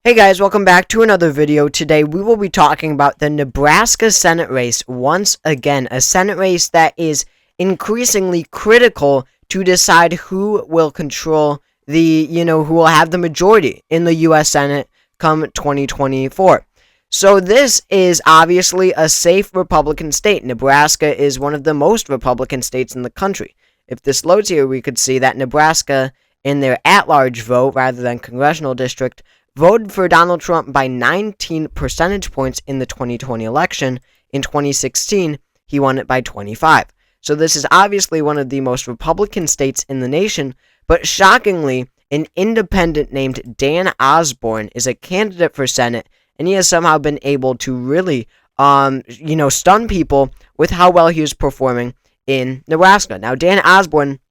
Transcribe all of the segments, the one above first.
Hey guys, welcome back to another video. Today we will be talking about the Nebraska Senate race. Once again, a Senate race that is increasingly critical to decide who will control who will have the majority in the US Senate come 2024. So this is obviously a safe Republican state. Nebraska is one of the most Republican states in the country. If this loads here, we could see that Nebraska, in their at-large vote rather than congressional district, voted for Donald Trump by 19 percentage points in the 2020 election. In 2016, he won it by 25. So this is obviously one of the most Republican states in the nation, but shockingly, an independent named Dan Osborne is a candidate for Senate, and he has somehow been able to really, stun people with how well he is performing in Nebraska. Now, Dan Osborne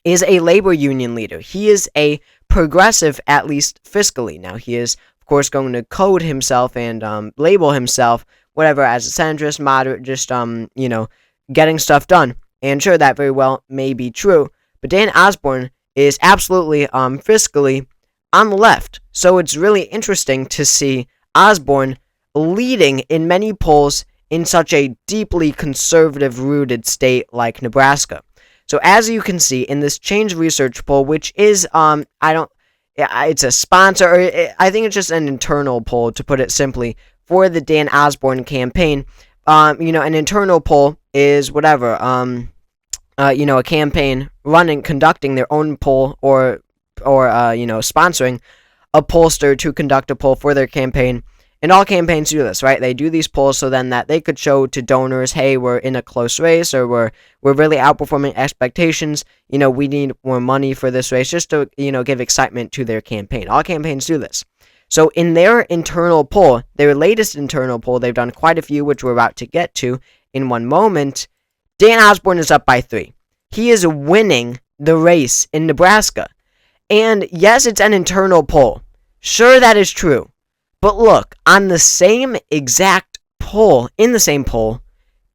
is a labor union leader. He is a progressive, at least fiscally. Now, he is, of course, going to code himself and label himself, whatever, as a centrist, moderate, just, getting stuff done. And sure, that very well may be true. But Dan Osborne is absolutely fiscally on the left. So it's really interesting to see Osborne leading in many polls in such a deeply conservative-rooted state like Nebraska. So as you can see in this Change Research poll, which is, it's a sponsor, or I think it's just an internal poll, to put it simply, for the Dan Osborne campaign. An internal poll is whatever, a campaign conducting their own poll or sponsoring a pollster to conduct a poll for their campaign. And all campaigns do this, right? They do these polls so then that they could show to donors, hey, we're in a close race, or we're really outperforming expectations. We need more money for this race, just to, give excitement to their campaign. All campaigns do this. So in their internal poll, their latest internal poll, they've done quite a few, which we're about to get to in one moment. Dan Osborne is up by 3. He is winning the race in Nebraska. And yes, it's an internal poll. Sure, that is true. But look, on the same exact poll,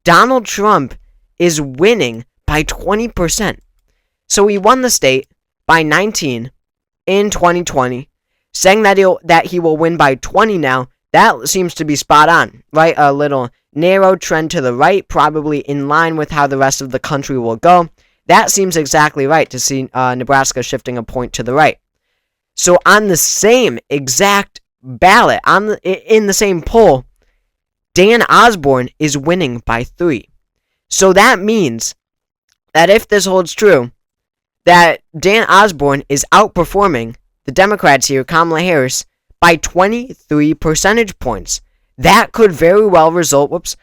Donald Trump is winning by 20%. So he won the state by 19 in 2020, saying that he will win by 20 now. That seems to be spot on, right? A little narrow trend to the right, probably in line with how the rest of the country will go. That seems exactly right, to see Nebraska shifting a point to the right. So on the same exact ballot, in the same poll, Dan Osborne is winning by 3. So that means that if this holds true, that Dan Osborne is outperforming the Democrats here, Kamala Harris, by 23 percentage points. That could very well result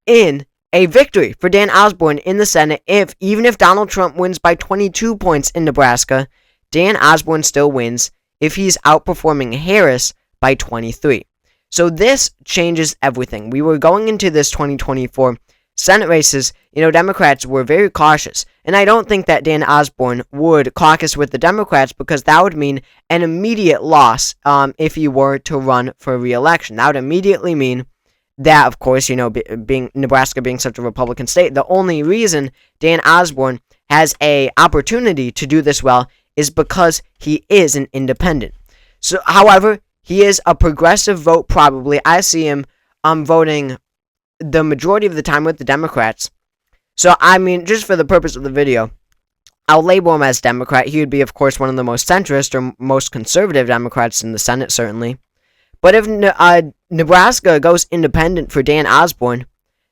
in a victory for Dan Osborne in the Senate. Even if Donald Trump wins by 22 points in Nebraska, Dan Osborne still wins if he's outperforming Harris by 23. So this changes everything. We were going into this 2024 Senate races, Democrats were very cautious. And I don't think that Dan Osborne would caucus with the Democrats, because that would mean an immediate loss if he were to run for re-election. That would immediately mean that, of course, being Nebraska being such a Republican state, the only reason Dan Osborne has a opportunity to do this well is because he is an independent. So, however, he is a progressive vote probably. I see him voting the majority of the time with the Democrats. So, just for the purpose of the video, I'll label him as Democrat. He would be, of course, one of the most centrist or most conservative Democrats in the Senate, certainly. But if Nebraska goes independent for Dan Osborne,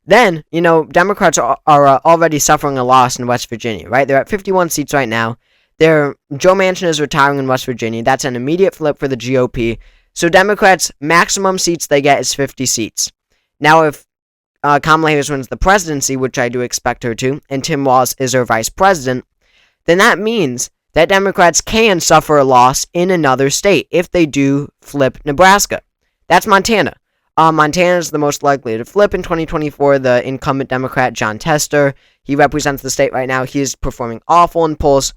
then, Democrats are already suffering a loss in West Virginia, right? They're at 51 seats right now. Joe Manchin is retiring in West Virginia. That's an immediate flip for the GOP. So Democrats, maximum seats they get is 50 seats. Now, if Kamala Harris wins the presidency, which I do expect her to, and Tim Walz is her vice president, then that means that Democrats can suffer a loss in another state if they do flip Nebraska. That's Montana. Montana is the most likely to flip in 2024. The incumbent Democrat, John Tester, he represents the state right now. He is performing awful in polls.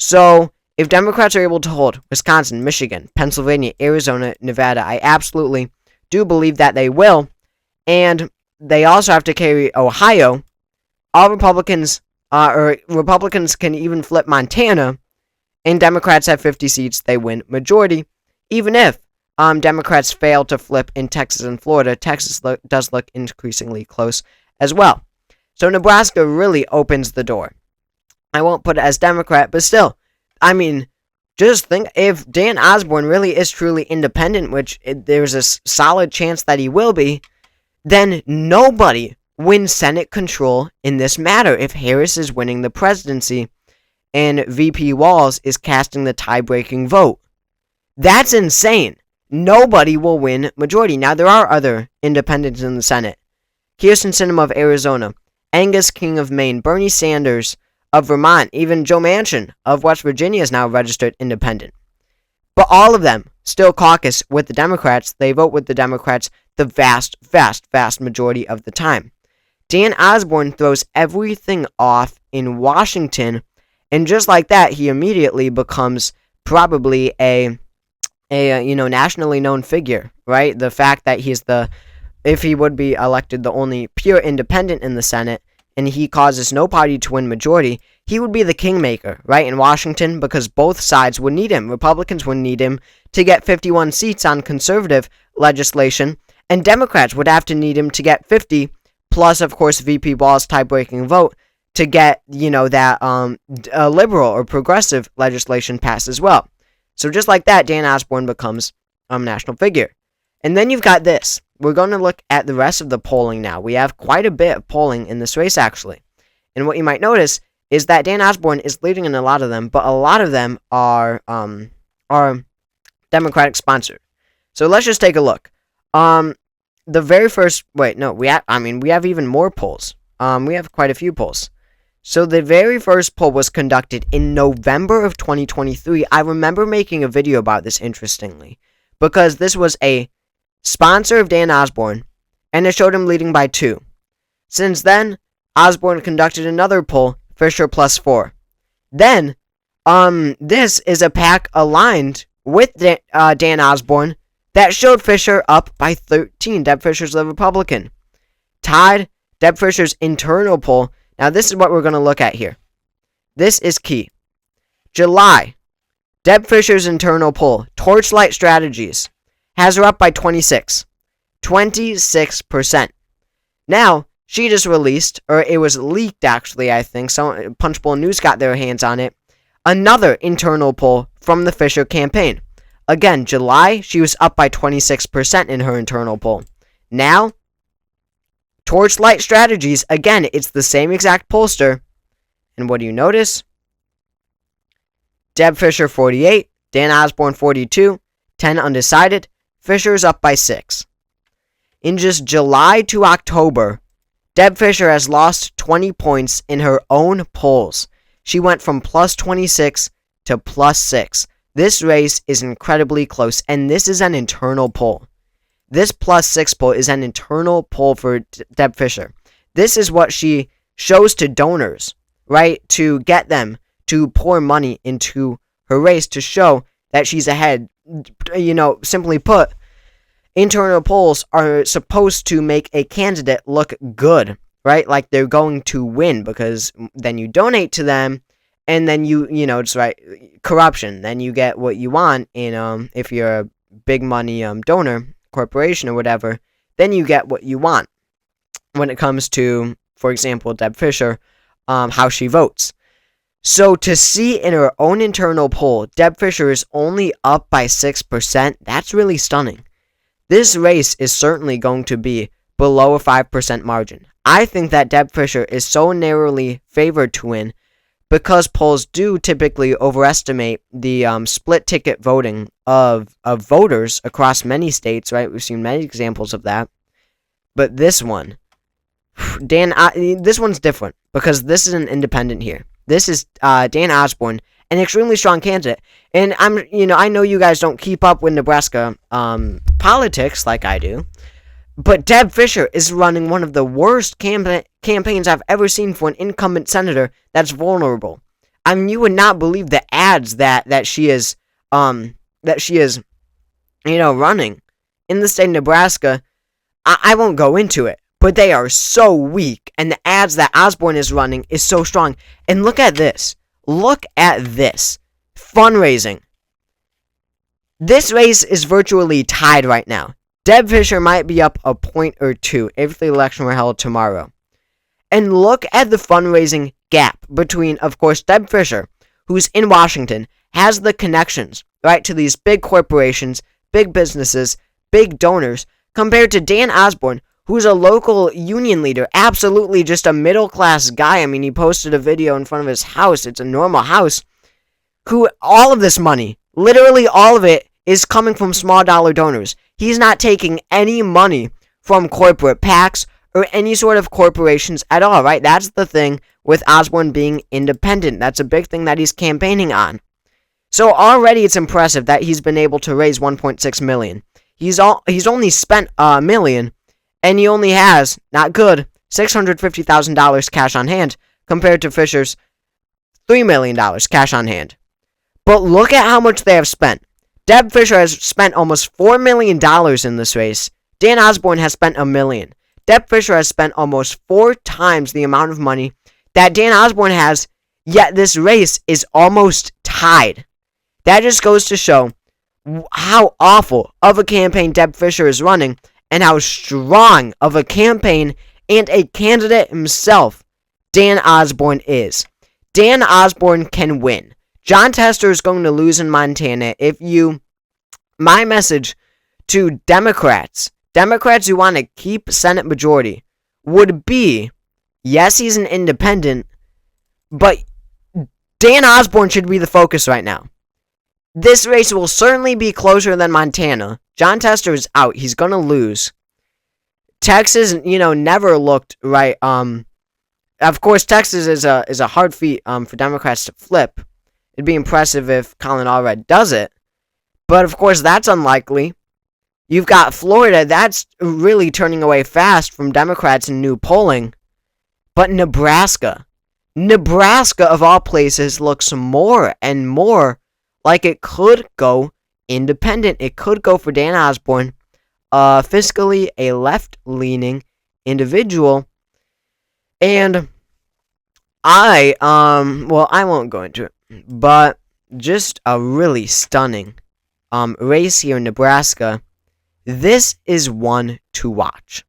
So, if Democrats are able to hold Wisconsin, Michigan, Pennsylvania, Arizona, Nevada, I absolutely do believe that they will. And they also have to carry Ohio. All Republicans can even flip Montana, and Democrats have 50 seats. They win majority even if Democrats fail to flip in Texas and Florida, Texas does look increasingly close as well. So Nebraska really opens the door. I won't put it as Democrat, but still, I mean, just think, if Dan Osborne really is truly independent, which there's a solid chance that he will be, then nobody wins Senate control in this matter if Harris is winning the presidency and VP Walz is casting the tie-breaking vote. That's insane. Nobody will win majority. Now, there are other independents in the Senate. Kyrsten Sinema of Arizona, Angus King of Maine, Bernie Sanders of Vermont, even Joe Manchin of West Virginia is now registered independent. But all of them still caucus with the Democrats. They vote with the Democrats the vast majority of the time. Dan Osborne throws everything off in Washington, and just like that, he immediately becomes probably a nationally known figure, right? The fact that he's if he would be elected, the only pure independent in the Senate, and he causes no party to win majority, he would be the kingmaker, right, in Washington, because both sides would need him. Republicans would need him to get 51 seats on conservative legislation, and Democrats would have to need him to get 50, plus, of course, VP Walz's tie-breaking vote to get, that liberal or progressive legislation passed as well. So just like that, Dan Osborne becomes a national figure. And then you've got this. We're going to look at the rest of the polling now. We have quite a bit of polling in this race, actually. And what you might notice is that Dan Osborne is leading in a lot of them, but a lot of them are Democratic sponsored. So let's just take a look. The very first, we have even more polls. We have quite a few polls. So the very first poll was conducted in November of 2023. I remember making a video about this, interestingly, because this was a sponsor of Dan Osborne, and it showed him leading by 2. Since then, Osborne conducted another poll, Fisher +4. Then, this is a pack aligned with Dan Osborne that showed Fisher up by 13. Deb Fisher's the Republican. Tied, Deb Fisher's internal poll. Now, this is what we're going to look at here. This is key. July, Deb Fisher's internal poll, Torchlight Strategies, has her up by 26%. Now, she just released, or it was leaked actually, I think, so Punchbowl News got their hands on it, another internal poll from the Fisher campaign. Again, July, she was up by 26% in her internal poll. Now, Torchlight Strategies, again, it's the same exact pollster. And what do you notice? Deb Fisher 48, Dan Osborne 42, 10 undecided. Fisher's up by 6. In just July to October, Deb Fisher has lost 20 points in her own polls. She went from +26 to +6. This race is incredibly close, and this is an internal poll. This +6 poll is an internal poll for Deb Fisher. This is what she shows to donors, right, to get them to pour money into her race to show that she's ahead. Simply put, internal polls are supposed to make a candidate look good, right? Like they're going to win, because then you donate to them, and then it's right, corruption. Then you get what you want if you're a big money donor, corporation or whatever, then you get what you want when it comes to, for example, Deb Fisher, how she votes. So to see in her own internal poll, Deb Fisher is only up by 6%, that's really stunning. This race is certainly going to be below a 5% margin. I think that Deb Fisher is so narrowly favored to win because polls do typically overestimate the split ticket voting of voters across many states, right? We've seen many examples of that. But this one, this one's different because this is an independent here. This is Dan Osborne, an extremely strong candidate. And I know you guys don't keep up with Nebraska politics like I do, but Deb Fisher is running one of the worst campaigns I've ever seen for an incumbent senator that's vulnerable. I mean, you would not believe the ads that she is running in the state of Nebraska. I won't go into it, but they are so weak, and the ads that Osborne is running is so strong. And look at this. Look at this. Fundraising. This race is virtually tied right now. Deb Fischer might be up a point or two if the election were held tomorrow. And look at the fundraising gap between, of course, Deb Fischer, who's in Washington, has the connections, right, to these big corporations, big businesses, big donors, compared to Dan Osborne, who's a local union leader, absolutely just a middle-class guy. I mean, he posted a video in front of his house. It's a normal house. Who, all of this money, literally all of it, is coming from small dollar donors. He's not taking any money from corporate PACs or any sort of corporations at all, right? That's the thing with Osborne being independent. That's a big thing that he's campaigning on. So already it's impressive that he's been able to raise $1.6 million. He's only spent $1 million, and he only has, not good, $650,000 cash on hand compared to Fisher's $3 million cash on hand. But look at how much they have spent. Deb Fischer has spent almost $4 million in this race. Dan Osborne has spent $1 million. Deb Fischer has spent almost 4 times the amount of money that Dan Osborne has, yet this race is almost tied. That just goes to show how awful of a campaign Deb Fischer is running and how strong of a campaign and a candidate himself Dan Osborne is. Dan Osborne can win. Jon Tester is going to lose in Montana. My message to Democrats who want to keep Senate majority would be, yes, he's an independent, but Dan Osborne should be the focus right now. This race will certainly be closer than Montana. Jon Tester is out. He's going to lose. Texas, never looked right. Of course, Texas is a hard feat for Democrats to flip. It'd be impressive if Colin Allred does it. But, of course, that's unlikely. You've got Florida. That's really turning away fast from Democrats in new polling. But Nebraska, of all places, looks more and more like it could go independent. It could go for Dan Osborne, fiscally a left-leaning individual. And I won't go into it, but just a really stunning race here in Nebraska. This is one to watch.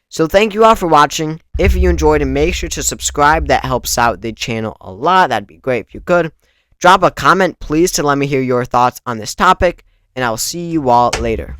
So thank you all for watching. If you enjoyed it, make sure to subscribe. That helps out the channel a lot. That'd be great if you could. Drop a comment, please, to let me hear your thoughts on this topic, and I'll see you all later.